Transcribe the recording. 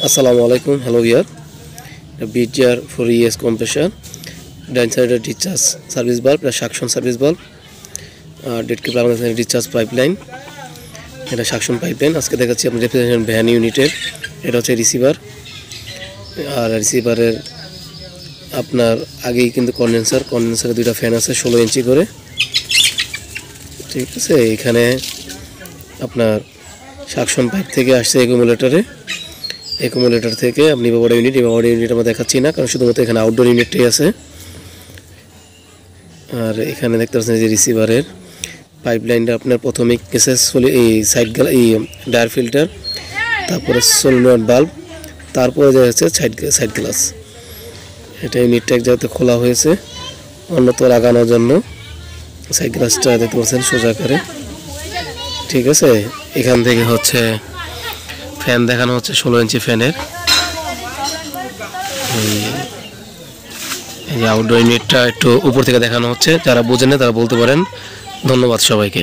আসসালামু আলাইকুম। হ্যালো ইয়ার বিটিআর 4ES কম্প্রেসর, ডাইন সাইডের ডিসচার্জ সার্ভিস বাল্ব, সাকশন সার্ভিস বাল্ব, ডেড কেবল আমাদের ডিসচার্জ পাইপলাইন, এটা সাকশন পাইপলাইন। আজকে দেখাচ্ছি আপনার রেফ্রিজারেশন ভ্যান ইউনিটের। এটা হচ্ছে রিসিভার, আর রিসিভারের আপনার আগেই কিন্তু কন্ডেন্সারে দুইটা ফ্যান আছে 16 ইঞ্চি করে, ঠিক আছে। এখানে আপনার সাকশন পাইপ থেকে আসছে অ্যাকুমুলেটর থেকে আপনি বাবাডা ইউনিট আমরা দেখাচ্ছি না, কারণ শুধুমাত্র এখানে আউটডোর ইউনিটটাই আছে। আর এখানে দেখতে পাচ্ছেন যে রিসিভারের পাইপলাইনটা আপনার প্রথমে কেসেসফুলি এই এই ডায়ার ফিল্টার, তারপরে সলিনয়েড বাল্ব, তারপরে যা হচ্ছে সাইড গ্লাস। এটা ইউনিটটা এক জায়গাতে খোলা হয়েছে অন্যত্র লাগানোর জন্য। সাইড গ্লাসটা দেখতে পাচ্ছেন সোজা করে, ঠিক আছে। এখান থেকে হচ্ছে ফ্যান দেখানো হচ্ছে 16 ইঞ্চি ফ্যানের। এই যে আউটডোর ইউনিটটা একটু উপর থেকে দেখানো হচ্ছে, যারা বোঝেন না তারা বলতে পারেন। ধন্যবাদ সবাইকে।